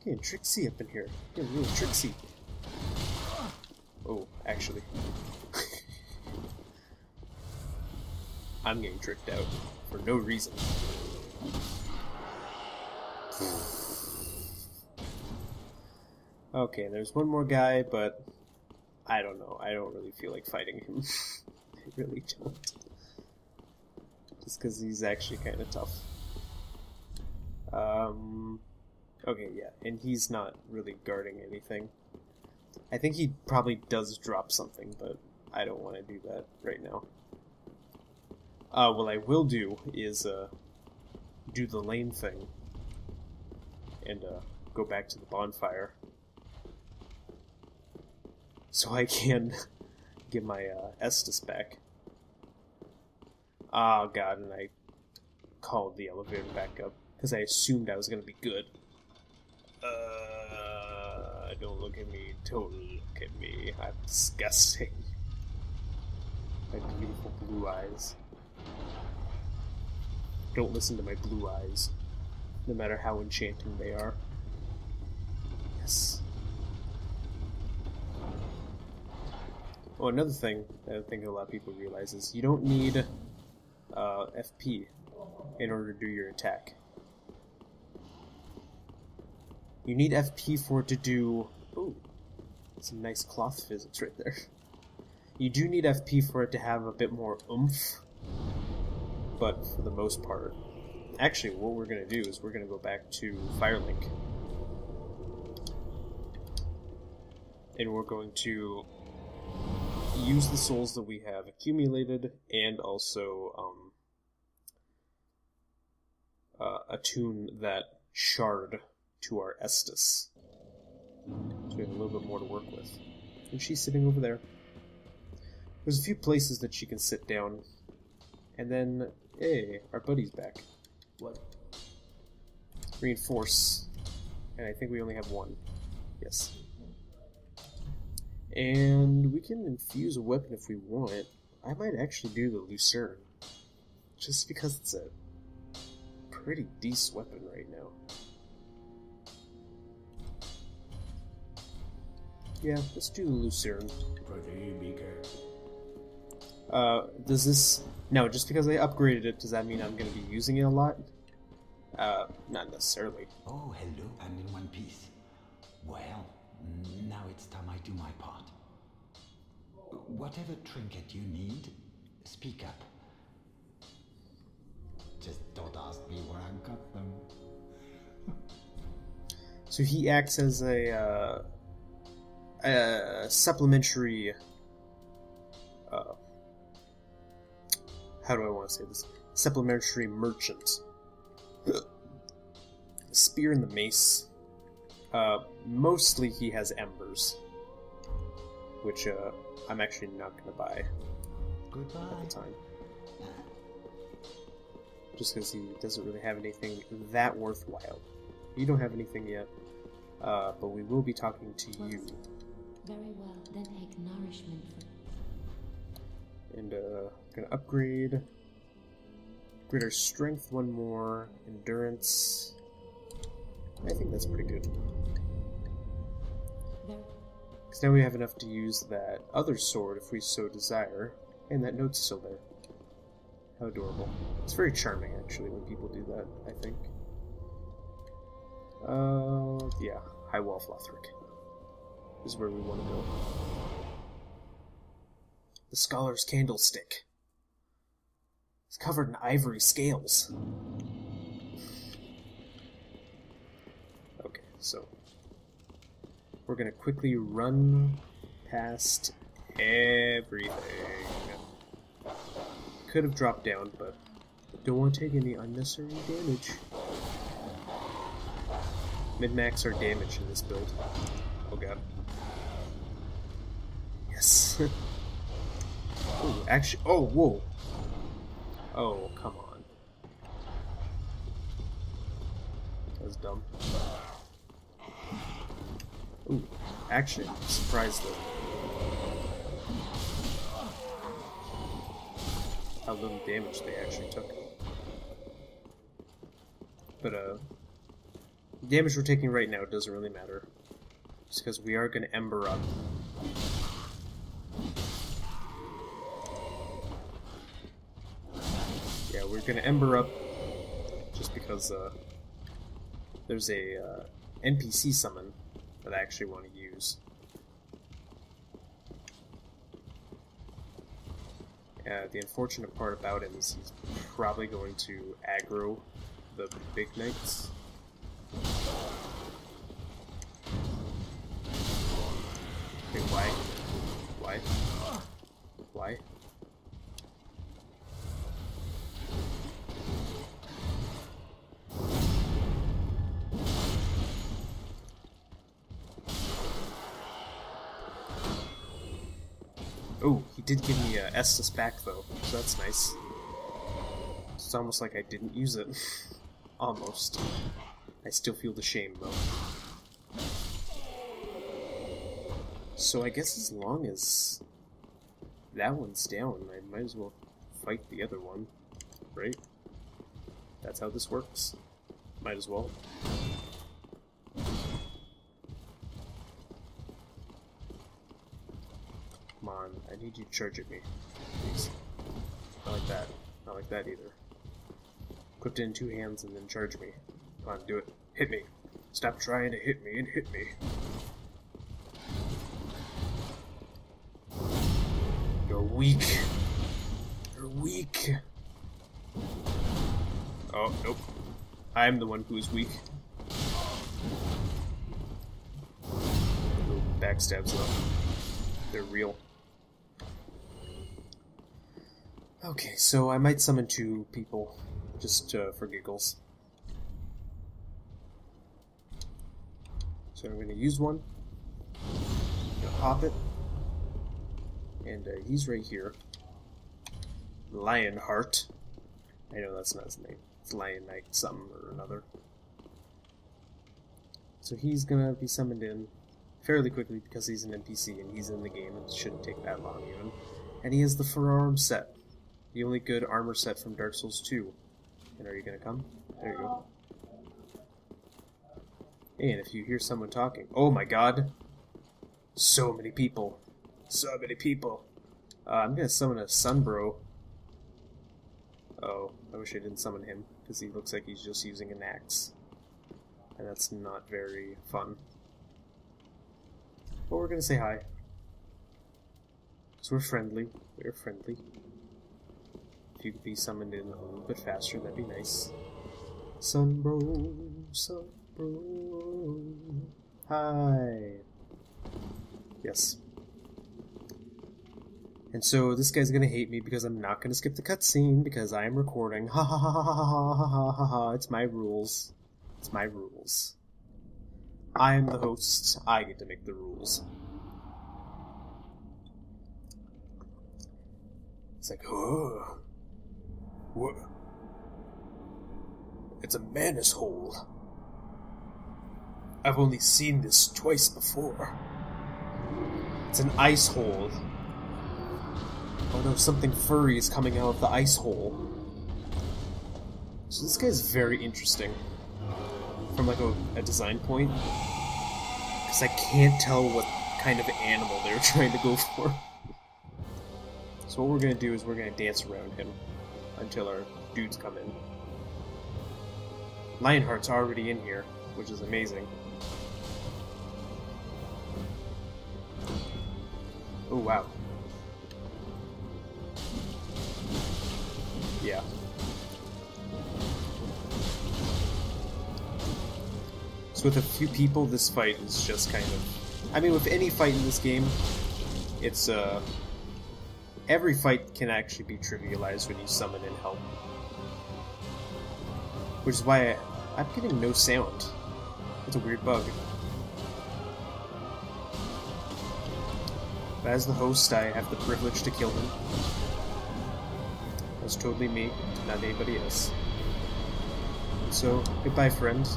Getting tricksy up in here. Getting real tricksy. Oh, actually. I'm getting tricked out for no reason. Okay, there's one more guy, but I don't know. I don't really feel like fighting him. I really don't. Just because he's actually kind of tough. Okay, yeah, and he's not really guarding anything. I think he probably does drop something, but I don't want to do that right now. What I will do is do the lane thing and go back to the bonfire so I can get my Estus back. Oh god, and I called the elevator back up because I assumed I was going to be good. Don't look at me. Don't look at me. I'm disgusting. My beautiful blue eyes. Don't listen to my blue eyes, no matter how enchanting they are. Yes. Oh, another thing that I think a lot of people realize is you don't need FP in order to do your attack. You need FP for it to do... Ooh, some nice cloth physics right there. You do need FP for it to have a bit more oomph, but for the most part... Actually, what we're going to do is we're going to go back to Firelink. And we're going to use the souls that we have accumulated and also attune that shard to our Estus. So we have a little bit more to work with. And she's sitting over there. There's a few places that she can sit down. And then, hey, our buddy's back. What? Reinforce. And I think we only have one. Yes. And we can infuse a weapon if we want. I might actually do the Lucerne. Just because it's a pretty decent weapon right now. Yeah, let's do the Lucerne. Does this... No, just because I upgraded it, does that mean I'm going to be using it a lot? Not necessarily. Oh, hello, and in one piece. Well, now it's time I do my part. Whatever trinket you need, speak up. Just don't ask me where I got them. So he acts as a supplementary... how do I want to say this? Supplementary merchant. The spear and the mace. Mostly he has embers. Which I'm actually not going to buy. Goodbye. At the time. Just because he doesn't really have anything that worthwhile. You don't have anything yet. But we will be talking to you. Very well, then take nourishment for... And gonna upgrade our strength one more, endurance. I think that's pretty good. Because now we have enough to use that other sword if we so desire, and that note's still there. How adorable. It's very charming actually when people do that, I think. Yeah, High Wall Lothric is where we want to go. The Scholar's Candlestick. It's covered in ivory scales. Okay, so we're gonna quickly run past everything. Could have dropped down, but don't want to take any unnecessary damage. Min-max our damage in this build. Oh god. Yes. Oh, actually, oh, whoa. Oh, come on. That was dumb. Ooh, actually, I'm surprised though. How little damage they actually took. But, the damage we're taking right now doesn't really matter. Just because we are going to Ember up. Yeah, we're gonna Ember up just because there's a NPC summon that I actually want to use. The unfortunate part about him is he's probably going to aggro the big knights. Wait, why? Why? Why? Oh, he did give me a Estus back though, so that's nice. It's almost like I didn't use it. Almost. I still feel the shame though. So I guess as long as that one's down, I might as well fight the other one, right? That's how this works. Might as well. Come on, I need you to charge at me. Please. Not like that. Not like that either. Equipped it in 2 hands and then charge me. Come on, do it. Hit me. Stop trying to hit me and hit me. You're weak. You're weak. Oh, nope. I'm the one who is weak. Little backstabs though. They're real. Okay, so I might summon 2 people, just for giggles. So I'm going to use one. I'm going to hop it. And he's right here. Lionheart. I know that's not his name. It's Lion Knight something or another. So he's going to be summoned in fairly quickly because he's an NPC and he's in the game. It shouldn't take that long even. And he has the forearm set. The only good armor set from Dark Souls 2. And are you going to come? There you go. And if you hear someone talking... Oh my god! So many people. So many people. I'm going to summon a Sunbro. Oh, I wish I didn't summon him, because he looks like he's just using an axe. And that's not very fun. But we're going to say hi. So we're friendly. We're friendly. If you could be summoned in a little bit faster, that'd be nice. Sunbro, Sunbro. Hi. Yes. And so this guy's gonna hate me because I'm not gonna skip the cutscene because I am recording. Ha ha ha ha ha ha ha ha ha. It's my rules. It's my rules. I am the host. I get to make the rules. It's like, oh. What? It's a manus hole. I've only seen this twice before. It's an ice hole. Oh no, something furry is coming out of the ice hole. So this guy's very interesting. From like a design point. Because I can't tell what kind of animal they're trying to go for. So what we're going to do is we're going to dance around him. Until our dudes come in. Lionheart's already in here, which is amazing. Oh wow. Yeah. So with a few people, this fight is just kind of... I mean, with any fight in this game, it's, every fight can actually be trivialized when you summon in help. Which is why I'm getting no sound. It's a weird bug. But as the host, I have the privilege to kill him. That's totally me, not anybody else. So, goodbye friend.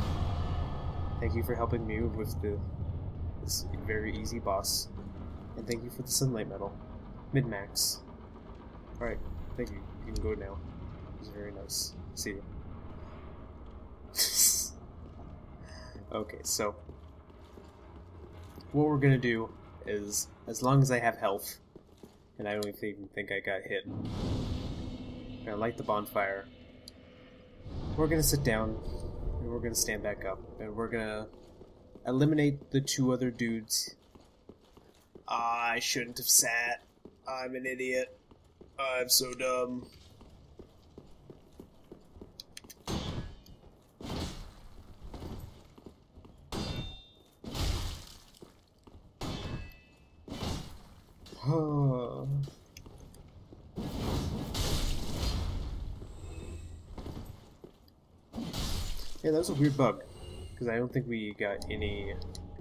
Thank you for helping me with this very easy boss. And thank you for the sunlight medal. Min-max. Alright, thank you. You can go now. It was very nice. See you. Okay, so what we're gonna do is, as long as I have health, and I don't even think I got hit, I'm gonna light the bonfire. We're gonna sit down, and we're gonna stand back up, and we're gonna eliminate the 2 other dudes. I shouldn't have sat. I'm an idiot. I'm so dumb. Yeah, that was a weird bug. Because I don't think we got any...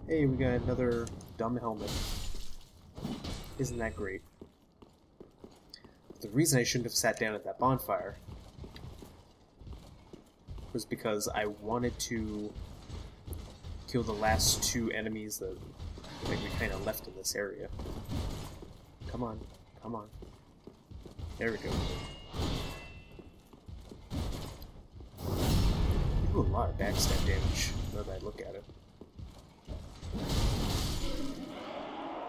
Hey, we got another dumb helmet. Isn't that great? the reason I shouldn't have sat down at that bonfire was because I wanted to kill the last two enemies that we kind of left in this area. Come on, come on. There we go. You do a lot of backstab damage, now that I look at it.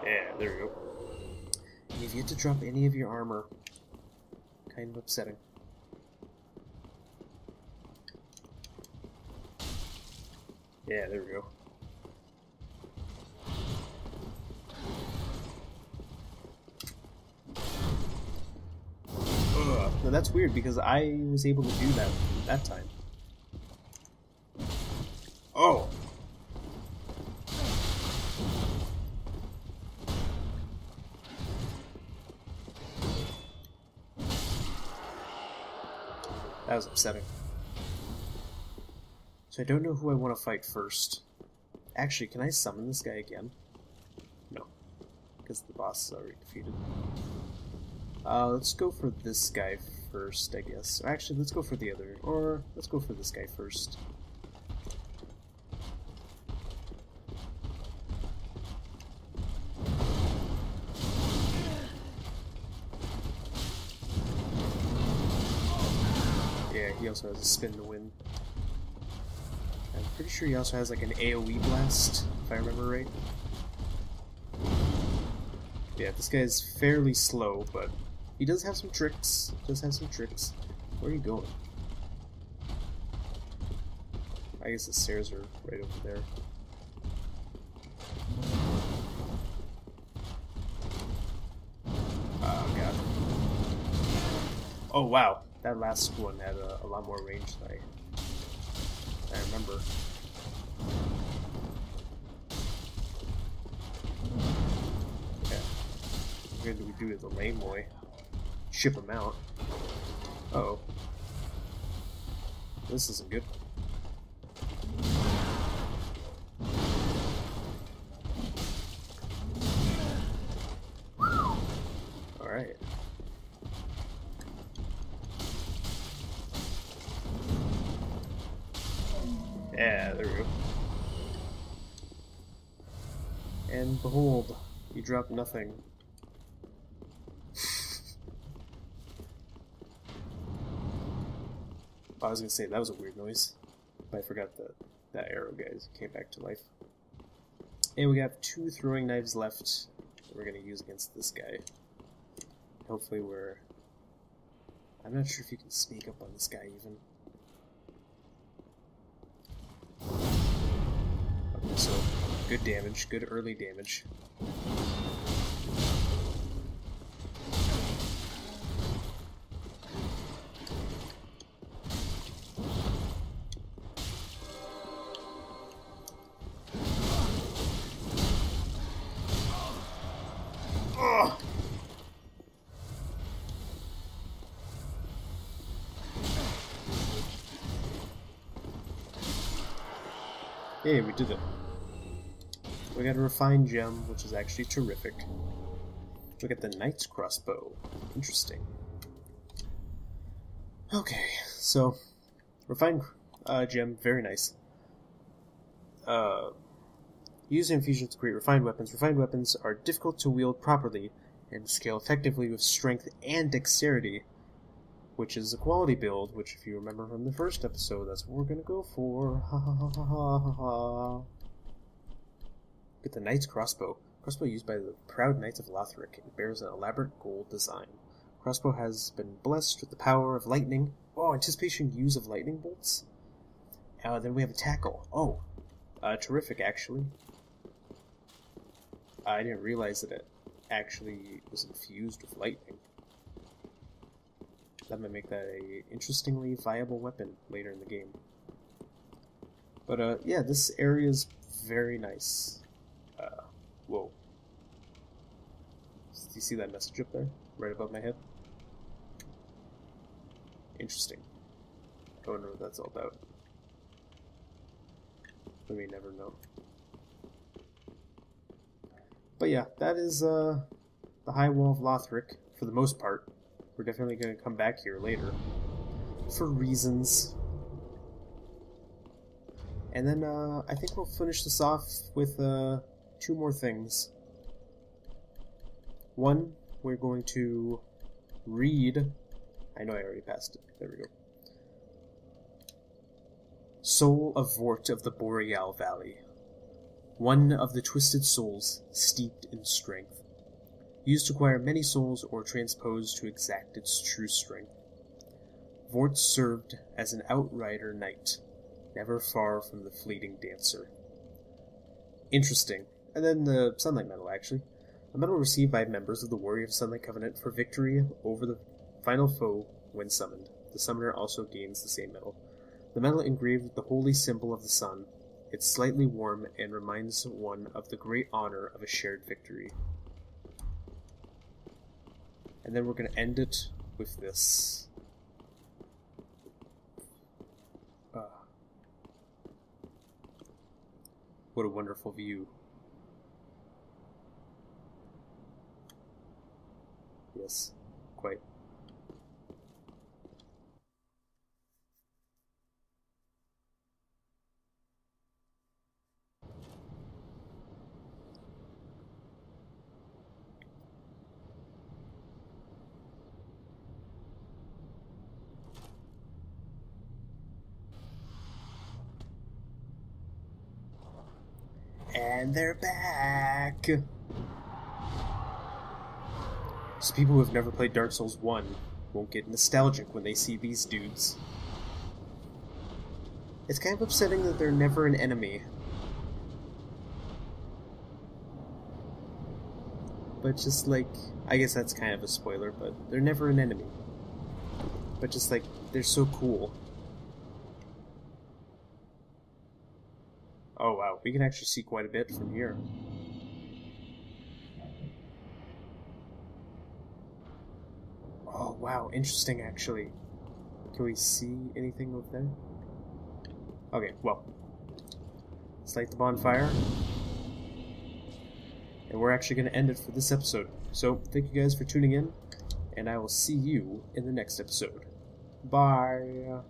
Yeah, there we go. And you've yet to drop any of your armor. Kind of upsetting. Yeah, there we go. Ugh. Now that's weird because I was able to do that time. Oh! That was upsetting. So I don't know who I want to fight first. Actually, can I summon this guy again? No. Because the boss is already defeated. Let's go for this guy first, I guess. Actually, let's go for the other... Or, let's go for this guy first. Yeah, he also has a spin to win. I'm pretty sure he also has like an AoE blast, if I remember right. Yeah, this guy is fairly slow, but he does have some tricks. Where are you going? I guess the stairs are right over there. Oh god. Oh wow, that last one had a lot more range than I remember. Yeah. What do we do to the lame boy? Ship him out. Uh-oh. This isn't good. Alright. Yeah, there we go. And behold, you drop nothing. I was gonna say, that was a weird noise. But I forgot that that arrow guys came back to life. And we got 2 throwing knives left that we're gonna use against this guy. Hopefully we're... I'm not sure if you can sneak up on this guy even. Okay, so good damage, good early damage. Hey, we did it. We got a refined gem, which is actually terrific. We got the knight's crossbow. Interesting. Okay, so refined gem, very nice. Use infusions to create refined weapons. Refined weapons are difficult to wield properly and scale effectively with strength and dexterity, which is a quality build, which if you remember from the first episode, that's what we're gonna go for. Ha ha ha ha ha ha. Get the knight's crossbow. Crossbow used by the proud knights of Lothric. It bears an elaborate gold design. Crossbow has been blessed with the power of lightning. Oh, anticipation use of lightning bolts. Then we have a tackle. Oh, terrific actually. I didn't realize that it actually was infused with lightning. That might make that a interestingly viable weapon later in the game. But yeah, this area is very nice. Whoa. Do you see that message up there? Right above my head? Interesting. I wonder what that's all about. We may never know. But yeah, that is the High Wall of Lothric, for the most part. we're definitely going to come back here later. For reasons. And then, I think we'll finish this off with, 2 more things. One, we're going to read... I know I already passed it. There we go. Soul of Vort of the Boreal Valley. One of the twisted souls, steeped in strength. Used to acquire many souls or transpose to exact its true strength. Vort served as an outrider knight, never far from the fleeting dancer. Interesting. And then the Sunlight Medal, actually. A medal received by members of the Warrior of Sunlight Covenant for victory over the final foe when summoned. The summoner also gains the same medal. The medal engraved with the holy symbol of the sun. It's slightly warm and reminds one of the great honor of a shared victory. And then we're going to end it with this. What a wonderful view. Yes, quite. And they're back! So people who have never played Dark Souls 1 won't get nostalgic when they see these dudes. It's kind of upsetting that they're never an enemy. But just like, I guess that's kind of a spoiler, but they're never an enemy. But just like, they're so cool. Oh wow, we can actually see quite a bit from here. Oh wow, interesting actually. Can we see anything over there? Okay, well. Let's light the bonfire. And we're actually going to end it for this episode. So, thank you guys for tuning in, and I will see you in the next episode. Bye!